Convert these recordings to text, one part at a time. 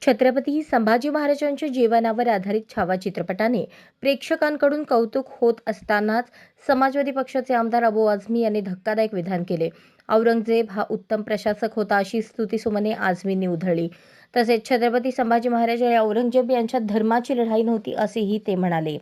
छत्रपती संभाजी महाराजांच्या जीवनावर आधारित छावा चित्रपटाने प्रेक्षकांकडून कौतुक होत असतानाच समाजवादी पक्षाचे आमदार अबू आझमी यांनी धक्कादायक विधान केले. औरंगजेब हा उत्तम प्रशासक होता अशी स्तुतीसुमने आझमींनी उधळली. तसेच छत्रपती संभाजी महाराज आणि औरंगजेब यांच्यात धर्माची लढाई नव्हती असेही ते म्हणाले.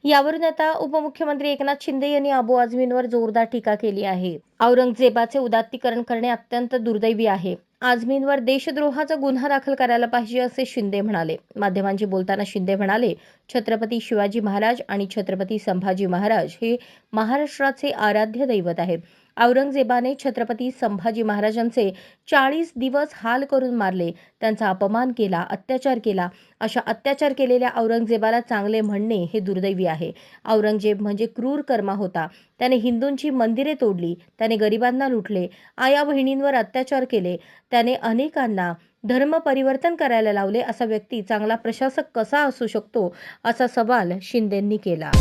यावरून आता उपमुख्यमंत्री एकनाथ शिंदे यांनी अबू आझमींवर जोरदार टीका केली आहे. औरंगजेबाचे उदात्तीकरण करणे अत्यंत दुर्दैवी आहे. आझमींवर देशद्रोहाचा गुन्हा दाखल करायला पाहिजे असे शिंदे म्हणाले. माध्यमांशी बोलताना शिंदे म्हणाले, छत्रपती शिवाजी महाराज आणि छत्रपती संभाजी महाराज हे महाराष्ट्राचे आराध्य दैवत आहेत. औरंगजेबाने छत्रपती संभाजी महाराजांचे 40 दिवस हाल करून मारले, त्यांचा अपमान केला, अत्याचार केला. अशा अत्याचार केलेल्या औरंगजेबाला चांगले म्हणणे हे दुर्दैवी आहे. औरंगजेब म्हणजे क्रूर कर्मा होता. त्याने हिंदूंची मंदिरे तोडली, त्याने गरिबांना लुटले, आया बहिणींवर अत्याचार केले, त्याने अनेकांना धर्म परिवर्तन करायला लावले. असा व्यक्ती चांगला प्रशासक कसा असू शकतो, असा सवाल शिंदेंनी केला.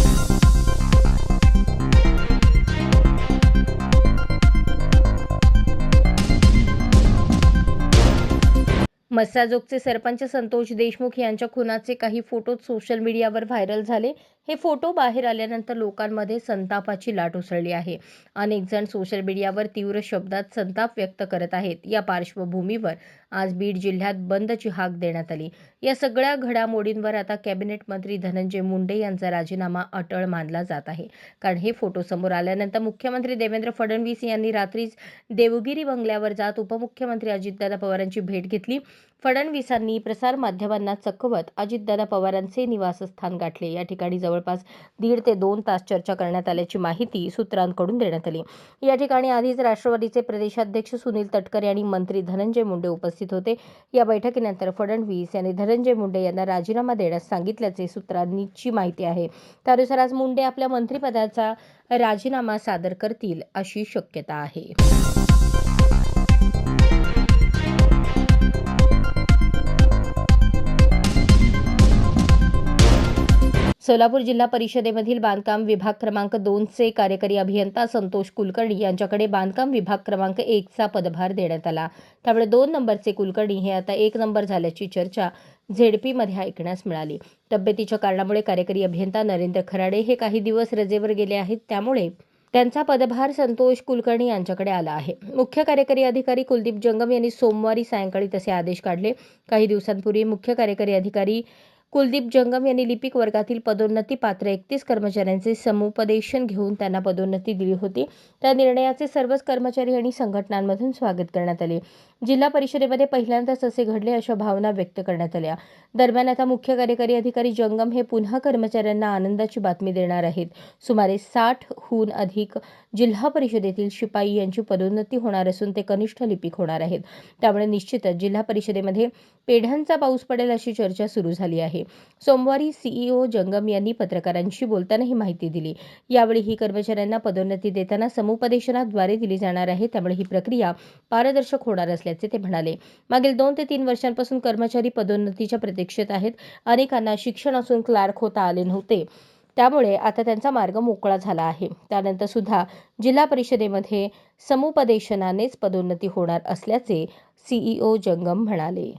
मस्साजोगचे सरपंच संतोष देशमुख यांच्या खुनाचे काही फोटो सोशल मीडियावर व्हायरल झाले. हे फोटो बाहेर आल्यानंतर लोकांमध्ये संतापाची लाट उसळली आहे. अनेक जण सोशल मीडियावर तीव्र शब्दात संताप व्यक्त करत आहेत. या पार्श्वभूमीवर आज बीड जिल्ह्यात बंदची हाक देण्यात आली. या सगळ्या घडामोडींवर आता कॅबिनेट मंत्री धनंजय मुंडे यांचा राजीनामा अटळ मानला जात आहे. कारण हे फोटो समोर आल्यानंतर मुख्यमंत्री देवेंद्र फडणवीस यांनी रात्रीच देवगिरी बंगल्यावर जात उपमुख्यमंत्री अजितदादा पवारांची भेट घेतली. फडणवीसांनी प्रसारमाध्यमांना चकवत अजितदादा पवारांचे निवासस्थान गाठले. या ठिकाणी जवळपास 1.5 ते 2 तास चर्चा करण्यात आल्याची माहिती सूत्रांकडून देण्यात आली. या ठिकाणी आधीच राष्ट्रवादीचे प्रदेशाध्यक्ष सुनील तटकरे आणि मंत्री धनंजय मुंडे उपस्थित होते. या बैठकीनंतर फडणवीस यांनी धनंजय मुंडे यांना राजीनामा देण्यास सांगितल्याचे सूत्रांची माहिती आहे. त्यानुसार आज मुंडे आपल्या मंत्रिपदाचा राजीनामा सादर करतील अशी शक्यता आहे. सोलापूर जिल्हा परिषदेमधील बांधकाम विभाग क्रमांक 2चे कार्यकारी अभियंता संतोष कुलकर्णी यांच्याकडे बांधकाम विभाग क्रमांक 1चा पदभार देण्यात आला. त्यामुळे 2 नंबरचे कुलकर्णी हे आता 1 नंबर झाल्याची चर्चा झेडपीमध्ये ऐकण्यास मिळाली. तब्येतीच्या कारणामुळे कार्यकारी अभियंता नरेंद्र खराडे हे काही दिवस रजेवर गेले आहेत. त्यामुळे त्यांचा पदभार संतोष कुलकर्णी यांच्याकडे आला आहे. मुख्य कार्यकारी अधिकारी कुलदीप जंगम यांनी सोमवारी सायंकाळी तसे आदेश काढले. काही दिवसांपूर्वी मुख्य कार्यकारी अधिकारी कुलदीप जंगम यांनी लिपिक वर्गातील पदोन्नती पात्र 31 कर्मचाऱ्यांचे समुपदेशन घेऊन त्यांना पदोन्नती दिली होती. त्या निर्णयाचे सर्वच कर्मचारी आणि संघटनांमधून स्वागत करण्यात आले. जिल्हा परिषदेमध्ये पहिल्यांदाच असे घडले अशा भावना व्यक्त करण्यात आल्या. दरम्यान आता मुख्य कार्यकारी अधिकारी जंगम हे पुन्हा कर्मचाऱ्यांना आनंदाची बातमी देणार आहेत. सुमारे 60हून अधिक जिल्हा परिषदेतील शिपाई यांची पदोन्नती होणार असून ते कनिष्ठ लिपिक होणार आहेत. त्यामुळे निश्चितच जिल्हा परिषदेमध्ये पेढ्यांचा पाऊस पडेल अशी चर्चा सुरू झाली आहे. सोमवारी सीईओ जंगम यांनी पत्रकारांशी बोलताना ही माहिती दिली. यावेळी ही कर्मचाऱ्यांना पदोन्नती देताना समुपदेशनाद्वारे दिली जाणार आहे. त्यामुळे ही प्रक्रिया पारदर्शक होणार असल्याचे ते म्हणाले. मागील 2 ते 3 वर्षांपासून कर्मचारी पदोन्नतीच्या प्रतीक्षेत आहेत. अनेकांना शिक्षण असून क्लार्क होता आले नव्हते. त्यामुळे आता त्यांचा मार्ग मोकळा झाला आहे. त्यानंतर सुद्धा जिल्हा परिषदेमध्ये समुपदेशनानेच पदोन्नती होणार असल्याचे सीईओ जंगम म्हणाले.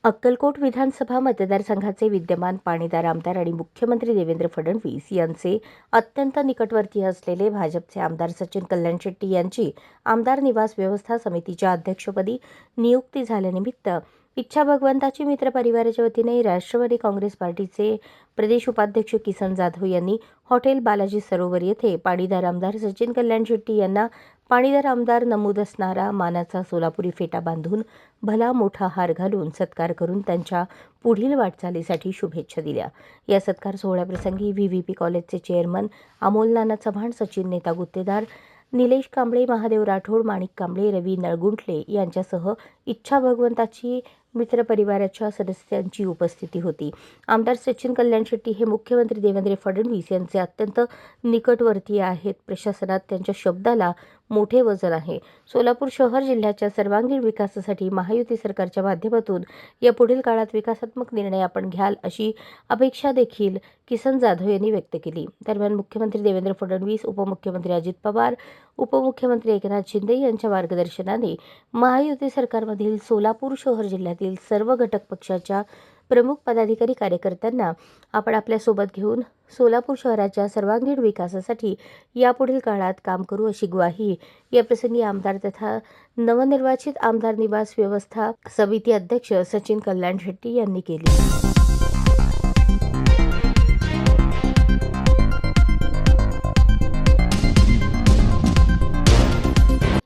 अक्कलकोट विधानसभा मतदारसंघाचे विद्यमान पाणीदार आमदार आणि मुख्यमंत्री देवेंद्र फडणवीस यांचे अत्यंत निकटवर्तीय असलेले भाजपचे आमदार सचिन कल्याण शेट्टी यांची आमदार निवास व्यवस्था समितीच्या अध्यक्षपदी नियुक्ती झाल्यानिमित्त इच्छा भगवंताची मित्र परिवाराच्या वतीने राष्ट्रवादी काँग्रेस पार्टीचे प्रदेश उपाध्यक्ष किसन जाधव यांनी हॉटेल बालाजी सरोवर येथे पाणीदार आमदार सचिन कल्याण शेट्टी यांना पाणीदार आमदार नमूद असणारा मानाचा सोलापुरी फेटा बांधून भला मोठा हार घालून सत्कार करून त्यांच्या पुढील वाटचालीसाठी शुभेच्छा दिल्या. या सत्कार सोहळ्याप्रसंगी व्हीव्हीपी कॉलेजचे चेअरमन अमोल नाना चव्हाण, सचिन नेता गुत्तेदार, निलेश कांबळे, महादेव राठोड, माणिक कांबळे, रवी नळगुंटले यांच्यासह इच्छा भगवंताची मित्रपरिवाराच्या सदस्यांची उपस्थिती होती. आमदार सचिन कल्याण शेट्टी हे मुख्यमंत्री देवेंद्र फडणवीस यांचे अत्यंत निकटवर्तीय आहेत. प्रशासनात त्यांच्या शब्दाला मोठे वजन आहे. सोलापूर शहर जिल्ह्याच्या सर्वांगीण विकासासाठी महायुती सरकारच्या माध्यमातून यापुढील काळात विकासात्मक निर्णय आपण घ्याल अशी अपेक्षा देखील किसन जाधव यांनी व्यक्त केली. दरम्यान मुख्यमंत्री देवेंद्र फडणवीस, उपमुख्यमंत्री अजित पवार, उपमुख्यमंत्री एकनाथ शिंदे यांच्या मार्गदर्शनाने महायुती सरकारमधील सोलापूर शहर जिल्ह्यातील सर्व घटक पक्षाच्या प्रमुख पदाधिकारी कार्यकर्त्यांना आपण आपल्यासोबत घेऊन सोलापूर शहराच्या सर्वांगीण विकासासाठी यापुढील काळात काम करू अशी ग्वाही याप्रसंगी आमदार तथा नवनिर्वाचित आमदार निवास व्यवस्था समिती अध्यक्ष सचिन कल्याण शेट्टी यांनी केली.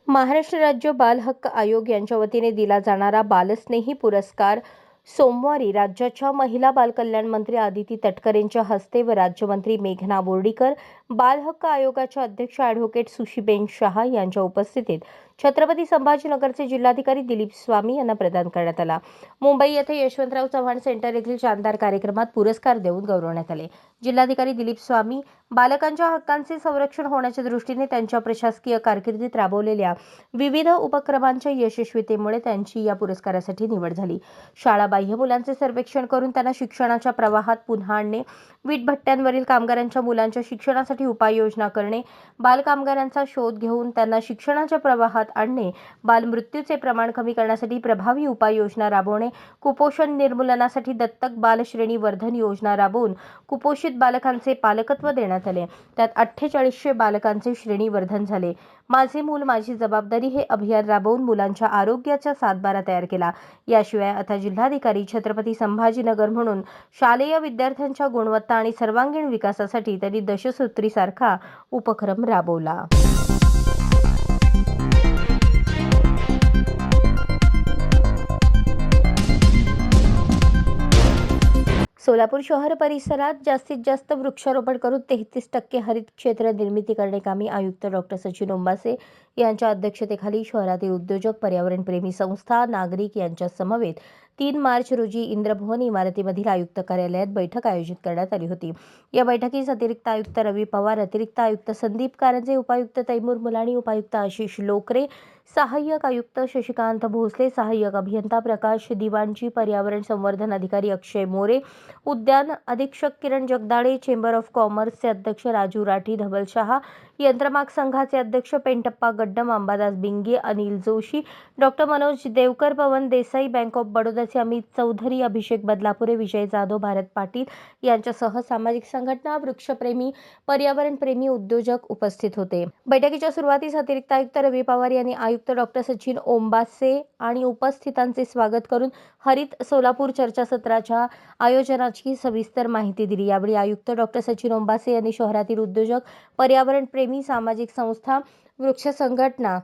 महाराष्ट्र राज्य बाल हक्क आयोग यांच्या वतीने दिला जाणारा बालस्नेही पुरस्कार सोमवारी राज्याच्या महिला बालकल्याण मंत्री आदिती तटकरेंच्या हस्ते व राज्यमंत्री मेघना बोर्डीकर, बाल हक्क आयोगाच्या अध्यक्ष ॲडव्होकेट सुशीबेन शहा यांच्या उपस्थितीत छत्रपती संभाजीनगरचे जिल्हाधिकारी दिलीप स्वामी यांना प्रदान करण्यात आला. मुंबई येथे यशवंतराव चव्हाण सेंटर येथील शानदार कार्यक्रमात पुरस्कार देऊन गौरवण्यात आले. जिल्हाधिकारी दिलीप स्वामी बालकांच्या हक्कांचे संरक्षण होण्याच्या दृष्टीने त्यांच्या प्रशासकीय कारकिर्दीत राबवलेल्या विविध उपक्रमांच्या यशस्वीतेमुळे त्यांची या पुरस्कारासाठी निवड झाली. शाळाबाह्य मुलांचे सर्वेक्षण करून त्यांना शिक्षणाच्या प्रवाहात पुन्हा आणणे, वीटभट्ट्यांवरील कामगारांच्या मुलांच्या शिक्षणासाठी उपाययोजना करणे, बालकामगारांचा शोध घेऊन त्यांना शिक्षणाच्या प्रवाहात आणणे, बालमृत्यूचे प्रमाण कमी करण्यासाठी प्रभावी उपाययोजना राबवणे, कुपोषण निर्मूलनासाठी दत्तक बाल श्रेणी वर्धन योजना राबवून कुपोषित बालकांचे पालकत्व देण्यात आले. त्यात 4800 बालकांचे श्रेणीवर्धन झाले. माझे मूल माझी जबाबदारी हे अभियान राबवून मुलांच्या आरोग्याचा सातबारा तयार केला. याशिवाय आता जिल्हाधिकारी छत्रपती संभाजीनगर म्हणून शालेय विद्यार्थ्यांच्या गुणवत्ता आणि सर्वांगीण विकासासाठी त्यांनी दशसूत्रीसारखा उपक्रम राबवला. सोलापूर शहर परिसरात जास्तीत जास्त वृक्षारोपण करून 33% हरित क्षेत्र निर्मिती करण्याकामी आयुक्त डॉ. सचिन ओंबासे यांच्या अध्यक्षतेखाली शहरातील उद्योजक, पर्यावरणप्रेमी संस्था, नागरिक यांच्या समवेत 3 मार्च रोजी इंद्रभवन इमारतीमधील आयुक्त कार्यालयात बैठक आयोजित करण्यात आली होती. या बैठकीस अतिरिक्त आयुक्त रवी पवार, अतिरिक्त आयुक्त संदीप कारंजे, उपायुक्त तैमूर मुलाणी, उपायुक्त आशिष लोकरे, सहाय्यक आयुक्त शशिकांत भोसले, सहाय्यक अभियंता प्रकाश दिवाणजी, पर्यावरण संवर्धन अधिकारी अक्षय मोरे, उद्यान अधीक्षक किरण जगदाळे, चेंबर ऑफ कॉमर्सचे अध्यक्ष राजू राठी धबलशहा, यंत्रमाग संघाचे अध्यक्ष पेंटप्पा गड्डम, अंबादास बिंगे, अनिल जोशी, डॉ. मनोज देवकर, पवन देसाई, बँक ऑफ बडोदाचे अमित चौधरी, अभिषेक बदलापुरे, विजय जाधव, भारत पाटील यांच्यासह सामाजिक संघटना, वृक्षप्रेमी, पर्यावरणप्रेमी, उद्योजक उपस्थित होते. बैठकीच्या सुरुवातीस अतिरिक्त आयुक्त रवी पवार यांनी आयुक्त डॉ. सचिन ओंबासे आणि उपस्थितांचे स्वागत करून हरित सोलापूर चर्चासत्राच्या आयोजनाची सविस्तर माहिती दिली. यावेळी आयुक्त डॉ. सचिन ओंबासे यांनी शहरातील उद्योजक, पर्यावरणप्रेमी, सामाजिक संस्था, वृक्ष संघटना,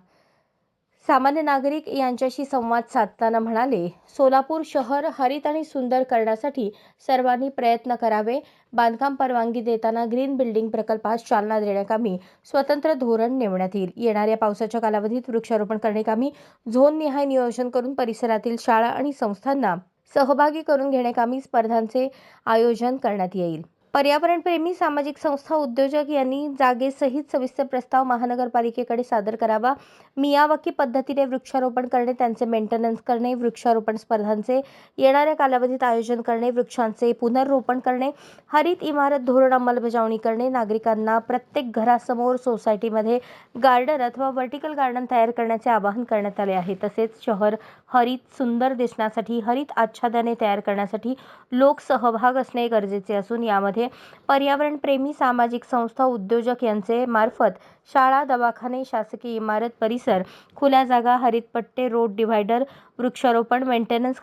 सामान्य नागरिक यांच्याशी संवाद साधताना म्हणाले, सोलापूर शहर हरित आणि सुंदर करण्यासाठी सर्वांनी प्रयत्न करावे. बांधकाम परवानगी देताना ग्रीन बिल्डिंग प्रकल्पास चालना देण्याकामी स्वतंत्र धोरण नेमण्यात येईल. येणाऱ्या पावसाच्या कालावधीत वृक्षारोपण करण्याकामी झोननिहाय नियोजन करून परिसरातील शाळा आणि संस्थांना सहभागी करून घेण्याकामी स्पर्धांचे आयोजन करण्यात येईल. पर्यावरणप्रेमी, सामाजिक संस्था, उद्योजक यांनी जागेसहित सविस्तर प्रस्ताव महानगरपालिकेकडे सादर करावा. मियावाकी पद्धतीने वृक्षारोपण करणे, त्यांचे मेंटेनन्स करणे, वृक्षारोपण स्पर्धांचे येणाऱ्या कालावधीत आयोजन करणे, वृक्षांचे पुनर्रोपण करणे, हरित इमारत धोरण अंमलबजावणी करणे, नागरिकांना प्रत्येक घरासमोर सोसायटीमध्ये गार्डन अथवा व्हर्टिकल गार्डन तयार करण्याचे आवाहन करण्यात आले आहे. तसेच शहर हरित सुंदर दिसण्यासाठी हरित आच्छादने तयार करण्यासाठी लोकसहभाग असणे गरजेचे असून यामध्ये पर्यावरणप्रेमी, सामाजिक संस्था, उद्योजक यांचे मार्फत शाळा, दवाखाने, शासकीय इमारत परिसर, खुल्या जागा, हरित पट्टे, रोड डिव्हायडर, वृक्षारोपण, मेंटेनन्स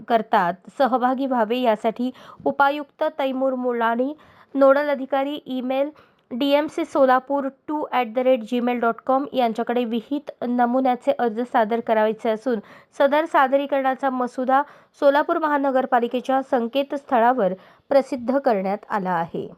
करतात सहभागी व्हावे. यासाठी उपायुक्त तैमूर मुलाणी, नोडल अधिकारी, ईमेल dmcsolapur2@gmail.com यांच्याकडे विहित नमुन्याचे अर्ज सादर करायचे असून सदर सादरीकरणाचा मसुदा सोलापूर महानगरपालिकेच्या संकेतस्थळावर प्रसिद्ध करण्यात आला आहे.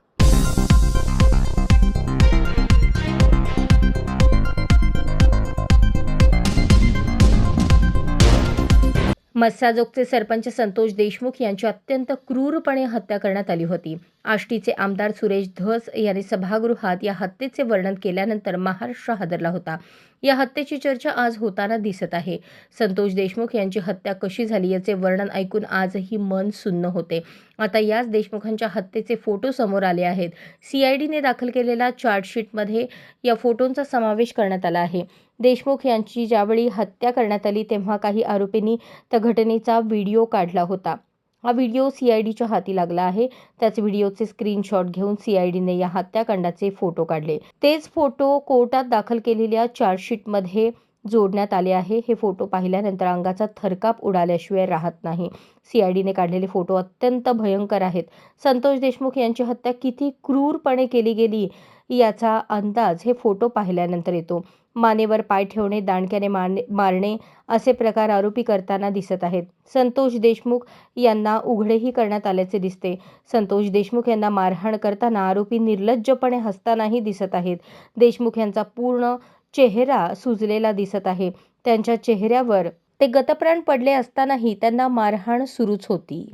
मस्साजोगचे सरपंच संतोष देशमुख यांची अत्यंत क्रूरपणे हत्या करण्यात आली होती. आष्टीचे आमदार सुरेश धस यांनी सभागृहात या हत्येचे वर्णन केल्यानंतर महाराष्ट्र हादरला होता. या हत्येची चर्चा आज होताना दिसत आहे. संतोष देशमुख यांची हत्या कशी झाली याचे वर्णन ऐकून आजही मन सुन्न होते. आता याच देशमुखांच्या हत्येचे फोटो समोर आले आहेत. CIDने दाखल केलेल्या चार्जशीटमध्ये या फोटोंचा समावेश करण्यात आला आहे. देशमुख यांची ज्यावेळी हत्या करण्यात आली तेव्हा काही आरोपींनी त्या घटनेचा व्हिडिओ काढला होता. हा व्हिडिओ CIDच्या हाती लागला आहे. त्याच व्हिडिओचे स्क्रीनशॉट घेऊन CIDने या हत्याकांडाचे फोटो काढले. तेच फोटो कोर्टात दाखल केलेल्या चार्जशीटमध्ये जोडण्यात आले आहे. हे फोटो पाहिल्यानंतर अंगाचा थरकाप उडाल्याशिवाय राहत नाही. CIDने काढलेले फोटो अत्यंत भयंकर आहेत. संतोष देशमुख यांची हत्या किती क्रूरपणे केली गेली याचा अंदाज हे फोटो पाहिल्यानंतर येतो. मानेवर पाय ठेवणे, दांडक्याने मारणे असे प्रकार आरोपी करताना दिसत आहेत. संतोष देशमुख यांना उघडेही करण्यात आल्याचे दिसते. संतोष देशमुख यांना मारहाण करताना आरोपी निर्लज्जपणे हसतानाही दिसत आहेत. देशमुख यांचा पूर्ण चेहरा सुजलेला दिसत आहे. त्यांच्या चेहऱ्यावर ते गतप्राण पडले असतानाही त्यांना मारहाण सुरूच होती.